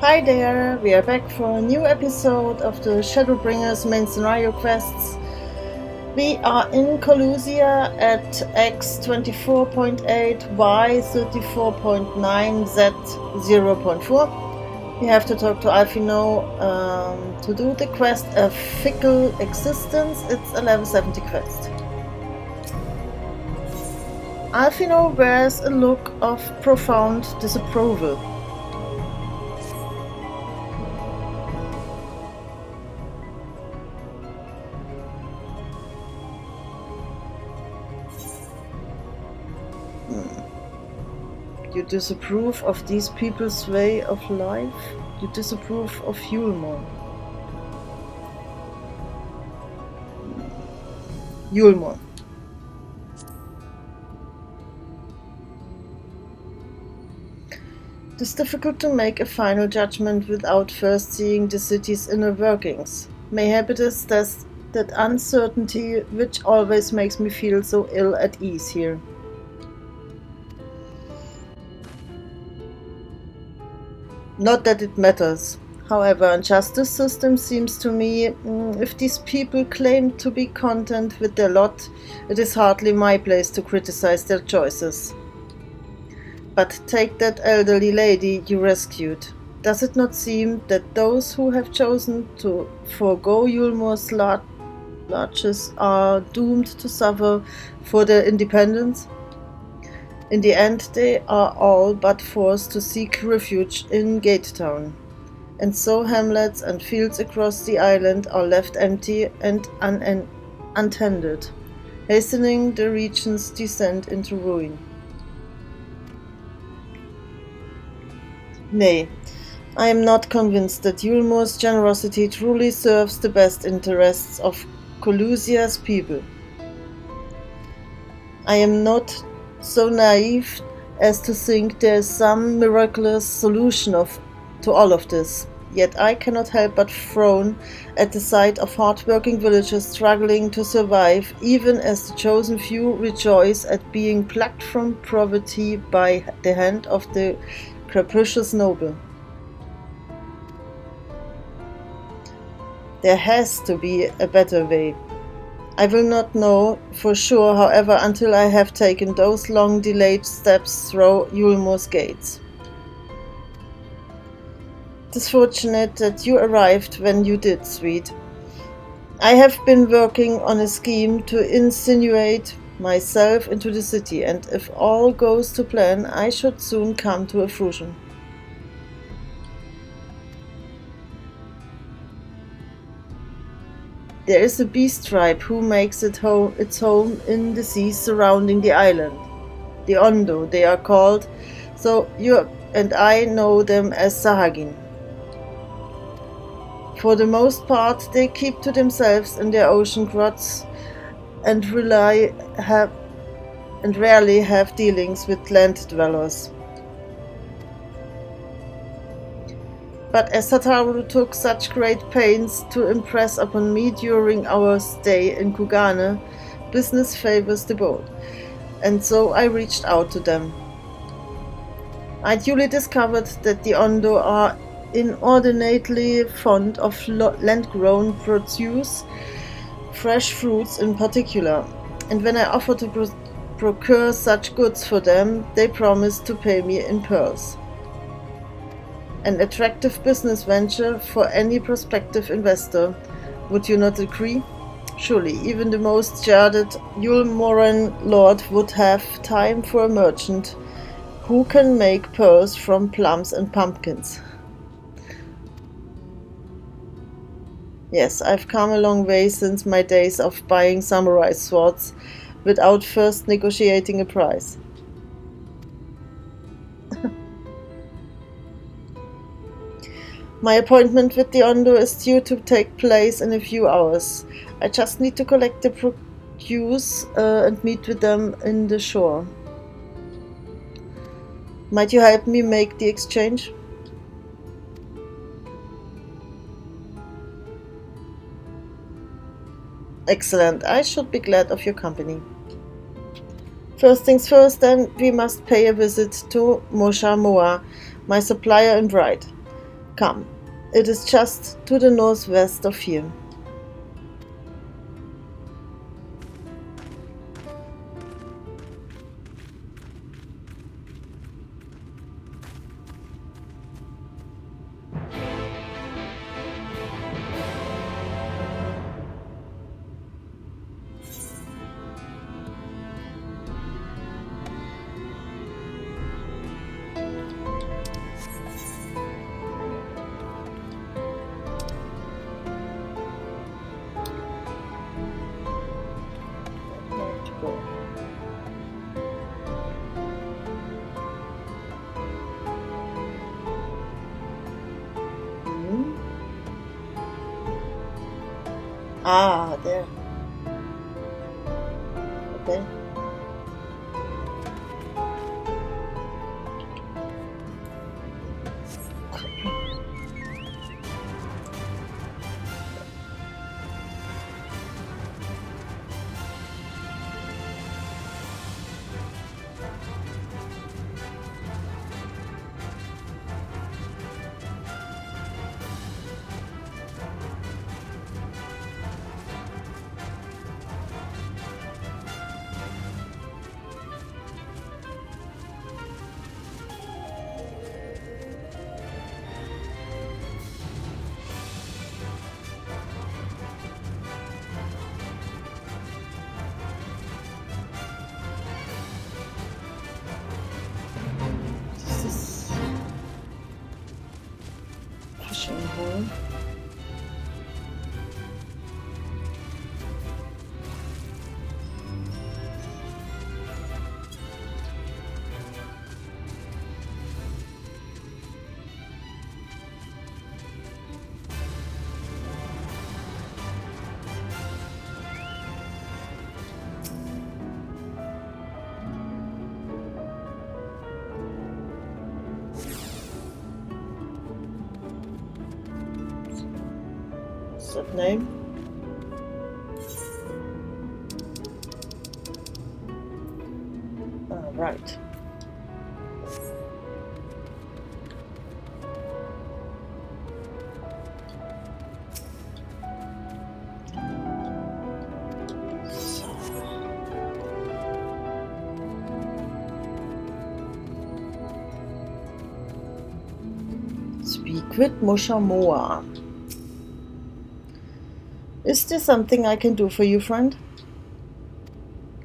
Hi there, we are back for a new episode of the Shadowbringers main scenario quests. We are in Kholusia at X24.8, Y34.9, Z0.4. We have to talk to Alphinaud to do the quest A Fickle Existence. It's a level 70 quest. Alphinaud wears a look of profound disapproval. You disapprove of these people's way of life? You disapprove of Eueliss. Eueliss. It is difficult to make a final judgment without first seeing the city's inner workings. Mayhap it is that uncertainty which always makes me feel so ill at ease here. Not that it matters. However, a justice system seems to me, if these people claim to be content with their lot, it is hardly my place to criticize their choices. But take that elderly lady you rescued. Does it not seem that those who have chosen to forego Eueliss's larches are doomed to suffer for their independence? In the end, they are all but forced to seek refuge in Gatetown, and so hamlets and fields across the island are left empty and untended, hastening the region's descent into ruin. Nay, I am not convinced that Eueliss's generosity truly serves the best interests of Kholusia's people. I am not so naive as to think there is some miraculous solution to all of this. Yet I cannot help but frown at the sight of hard-working villagers struggling to survive, even as the chosen few rejoice at being plucked from poverty by the hand of the capricious noble. There has to be a better way. I will not know for sure, however, until I have taken those long-delayed steps through Eueliss's gates. It is fortunate that you arrived when you did, sweet. I have been working on a scheme to insinuate myself into the city, and if all goes to plan, I should soon come to a fruition. There is a beast tribe who makes its home in the seas surrounding the island. The Ondo, they are called, so you and I know them as Sahagin. For the most part, they keep to themselves in their ocean grots and rarely have dealings with land dwellers. But as Sataru took such great pains to impress upon me during our stay in Kugane, business favors the boat, and so I reached out to them. I duly discovered that the Ondo are inordinately fond of land-grown produce, fresh fruits in particular, and when I offered to procure such goods for them, they promised to pay me in pearls. An attractive business venture for any prospective investor. Would you not agree? Surely, even the most jaded Euelmoran lord would have time for a merchant who can make pearls from plums and pumpkins. Yes, I've come a long way since my days of buying samurai swords without first negotiating a price. My appointment with the Ondo is due to take place in a few hours. I just need to collect the produce and meet with them in the shore. Might you help me make the exchange? Excellent. I should be glad of your company. First things first, then, we must pay a visit to Mosha Moa, my supplier and bride. Come, it is just to the northwest of here. Ah, there. Okay. That name? Right. Speak with Moshamoa. Is there something I can do for you, friend?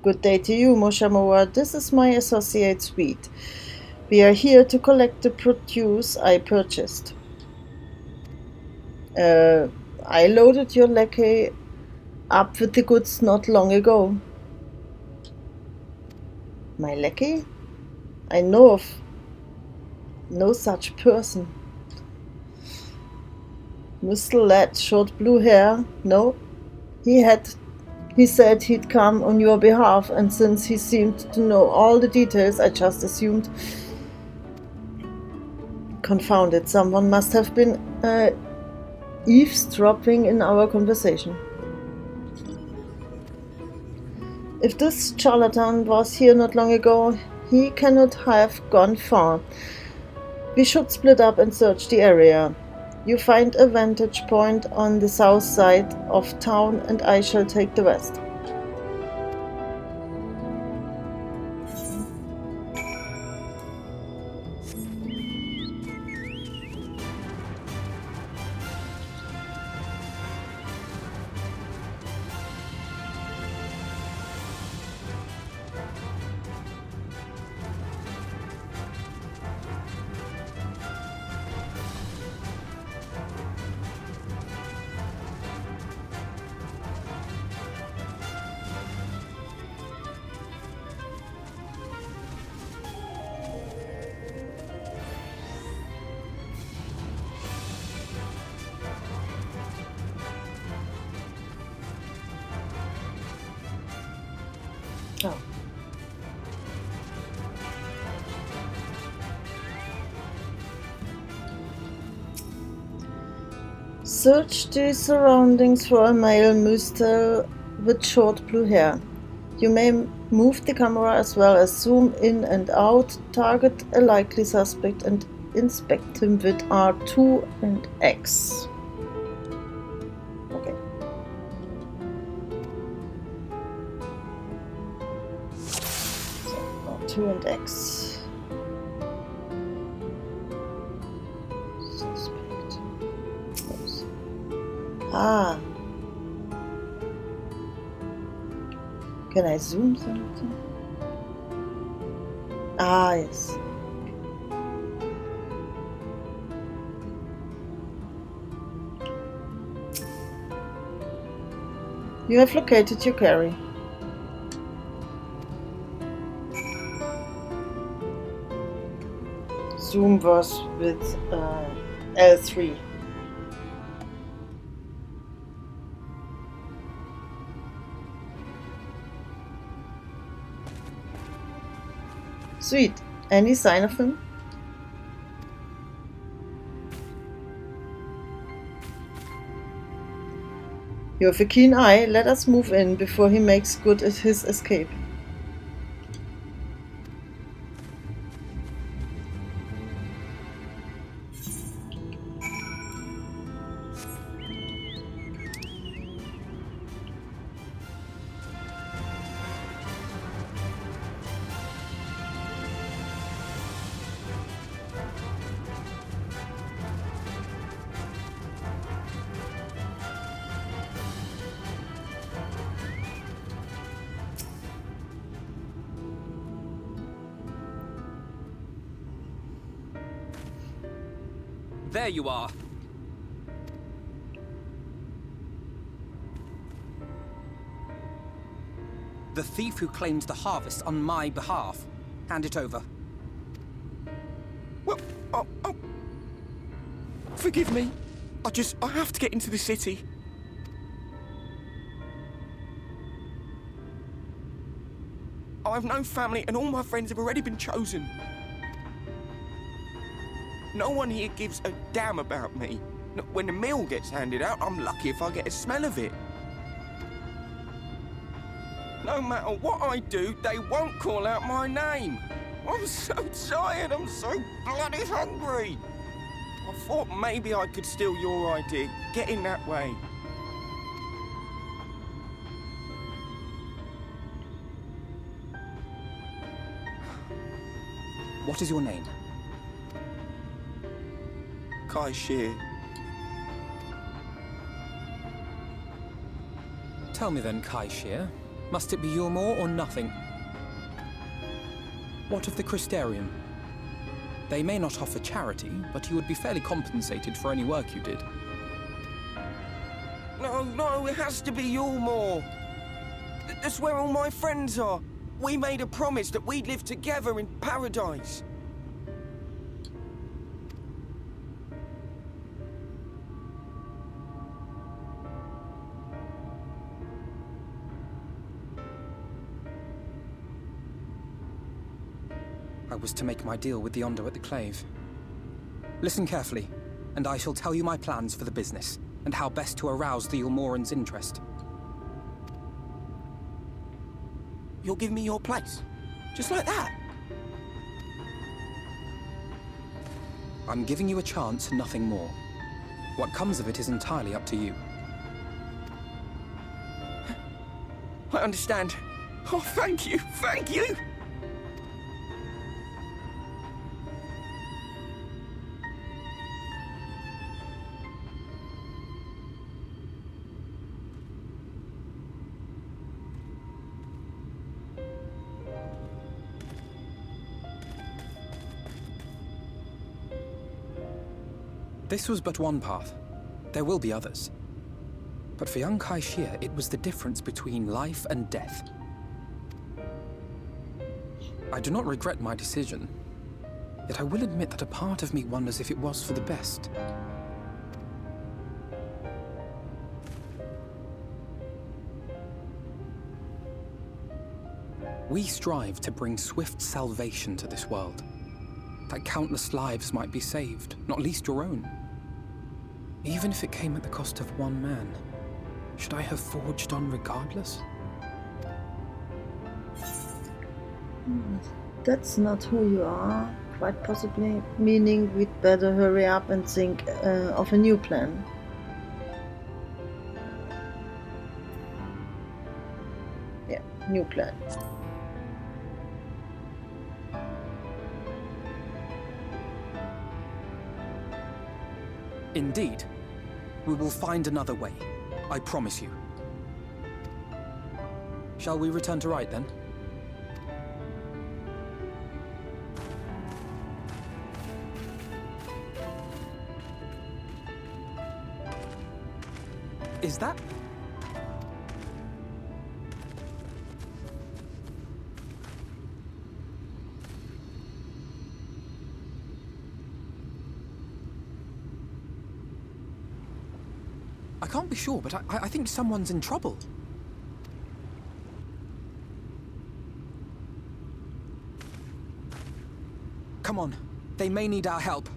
Good day to you, Moshamoa. This is my associate Sweet. We are here to collect the produce I purchased. I loaded your lackey up with the goods not long ago. My lackey? I know of no such person. Mr. Lad, short blue hair? No. He said he'd come on your behalf, and since he seemed to know all the details, I just assumed. Confound it, someone must have been eavesdropping in our conversation. If this charlatan was here not long ago, he cannot have gone far. We should split up and search the area. You find a vantage point on the south side of town, and I shall take the west. Oh. Search the surroundings for a male muster with short blue hair. You may move the camera as well as zoom in and out, target a likely suspect, and inspect him with R2 and X. Okay. So R2 and X. Suspect. Oops. Ah. Can I zoom something? Ah, yes. You have located your quarry. Zoom was with L3. Sweet. Any sign of him? You have a keen eye. Let us move in before he makes good at his escape. There you are. The thief who claimed the harvest on my behalf. Hand it over. Well, forgive me. I have to get into the city. I have no family and all my friends have already been chosen. No one here gives a damn about me. When the meal gets handed out, I'm lucky if I get a smell of it. No matter what I do, they won't call out my name. I'm so tired, I'm so bloody hungry. I thought maybe I could steal your idea, get in that way. What is your name? Kai Shear. Tell me then, Kai Shear. Must it be Eueliss or nothing? What of the Crystarium? They may not offer charity, but you would be fairly compensated for any work you did. No, it has to be Eueliss. That's where all my friends are. We made a promise that we'd live together in paradise. I was to make my deal with the Ondo at the Clave. Listen carefully, and I shall tell you my plans for the business, and how best to arouse the Eulemorans' interest. You'll give me your place? Just like that? I'm giving you a chance, nothing more. What comes of it is entirely up to you. I understand. Oh, thank you, thank you! This was but one path. There will be others. But for young Kai Shear, it was the difference between life and death. I do not regret my decision, yet I will admit that a part of me wonders if it was for the best. We strive to bring swift salvation to this world, that countless lives might be saved, not least your own. Even if it came at the cost of one man, should I have forged on regardless? That's not who you are. quite possibly, meaning we'd better hurry up and think of a new plan. Yeah, new plan. Indeed. We will find another way. I promise you. Shall we return to Rite then? Is that... I can't be sure, but I think someone's in trouble. Come on. They may need our help.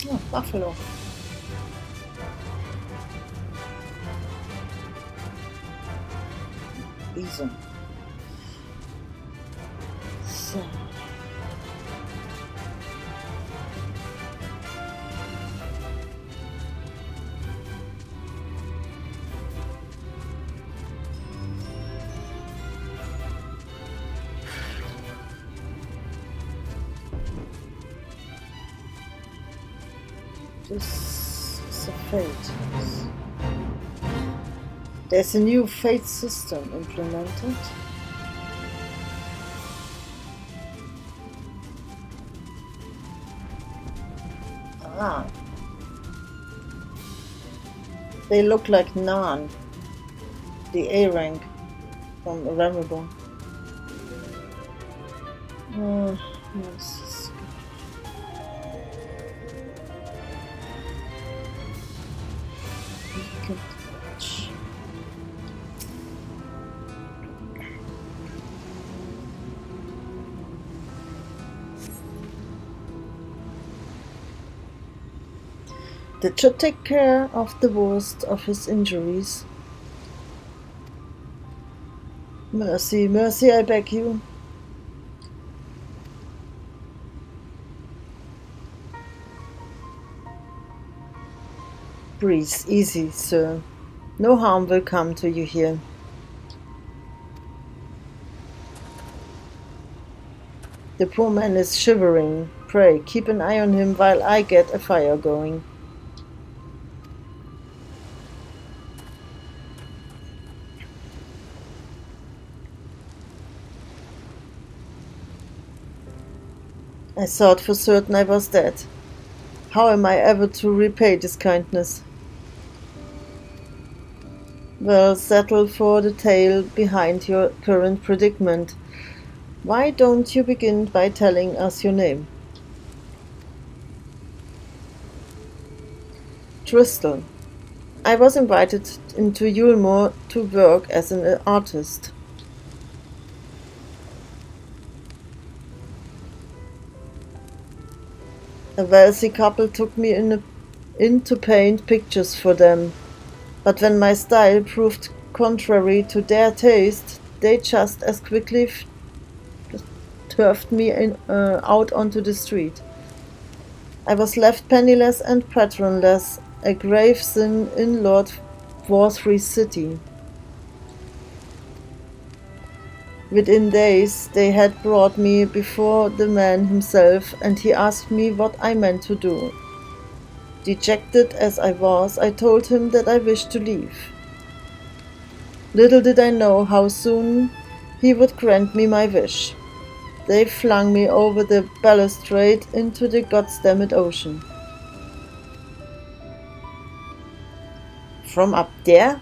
Oh, Buffalo. Bison. So. This is a fate. There's a new fate system implemented. Ah. They look like Nan, the A rank from Affable. Yes. That should take care of the worst of his injuries. Mercy, mercy, I beg you. Breathe easy, sir. No harm will come to you here. The poor man is shivering. Pray, keep an eye on him while I get a fire going. I thought for certain I was dead. How am I ever to repay this kindness? Well, settle for the tale behind your current predicament. Why don't you begin by telling us your name? Tristol. I was invited into Yulmore to work as an artist. A wealthy couple took me in to paint pictures for them, but when my style proved contrary to their taste, they just as quickly turfed me out onto the street. I was left penniless and patronless, a grave sin in Lord Dwarf's city. Within days they had brought me before the man himself, and he asked me what I meant to do. Dejected as I was, I told him that I wished to leave. Little did I know how soon he would grant me my wish. they flung me over the balustrade into the goddamned ocean. From up there?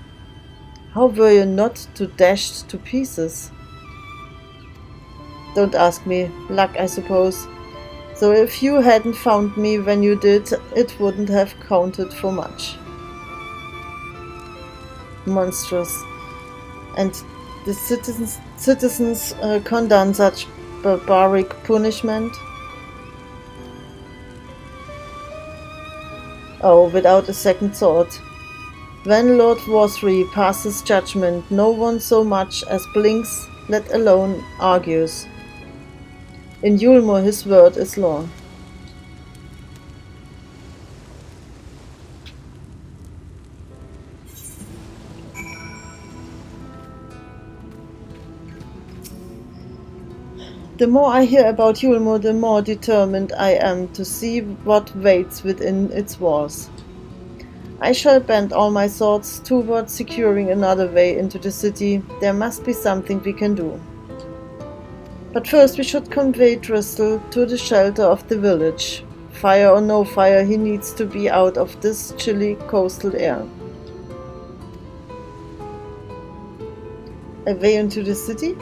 How were you not too dashed to pieces? Don't ask me. Luck, I suppose. So if you hadn't found me when you did, it wouldn't have counted for much. Monstrous. And the citizens condone such barbaric punishment? Oh, without a second thought. When Lord Dwarf passes judgment, no one so much as blinks, let alone argues. In Euelmore his word is law. The more I hear about Euelmore, the more determined I am to see what waits within its walls. I shall bend all my thoughts towards securing another way into the city. There must be something we can do. But first we should convey Tristol to the shelter of the village. Fire or no fire, he needs to be out of this chilly coastal air. A way into the city?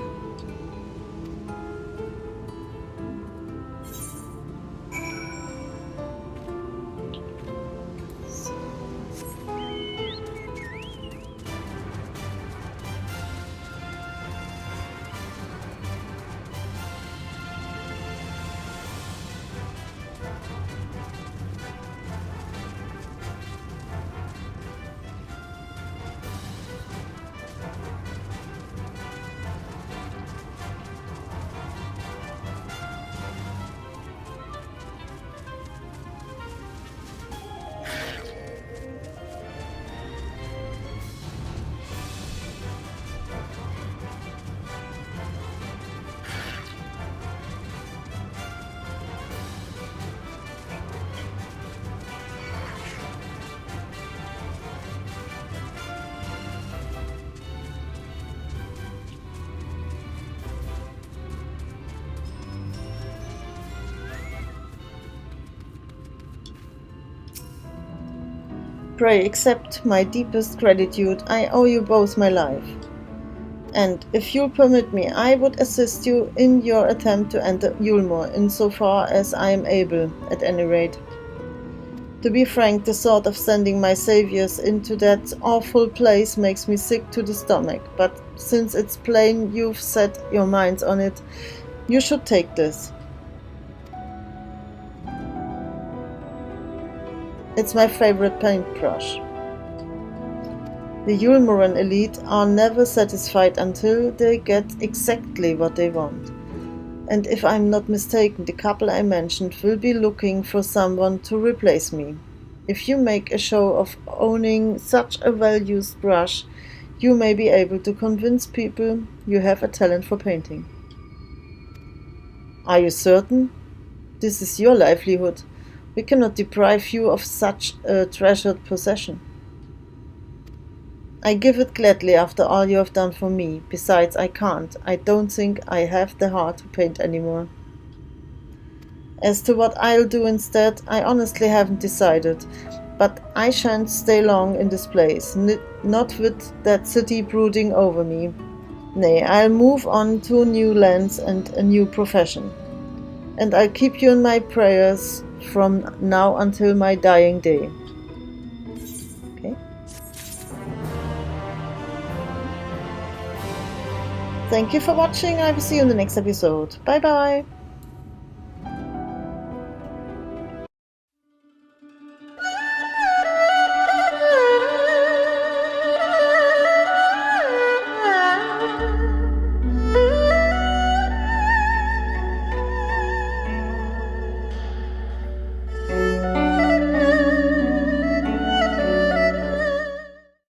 Pray accept my deepest gratitude. I owe you both my life. And if you'll permit me, I would assist you in your attempt to enter Euelmore, insofar as I am able, at any rate. To be frank, the thought of sending my saviors into that awful place makes me sick to the stomach, but since it's plain you've set your minds on it, you should take this. It's my favorite paintbrush. The Euelmoran elite are never satisfied until they get exactly what they want. And if I'm not mistaken, the couple I mentioned will be looking for someone to replace me. If you make a show of owning such a well-used brush, you may be able to convince people you have a talent for painting. Are you certain? This is your livelihood. We cannot deprive you of such a treasured possession. I give it gladly after all you have done for me. Besides, I can't. I don't think I have the heart to paint anymore. As to what I'll do instead, I honestly haven't decided. But I shan't stay long in this place, not with that city brooding over me. Nay, I'll move on to new lands and a new profession. And I'll keep you in my prayers from now until my dying day. Okay. Thank you for watching. I will see you in the next episode. Bye bye.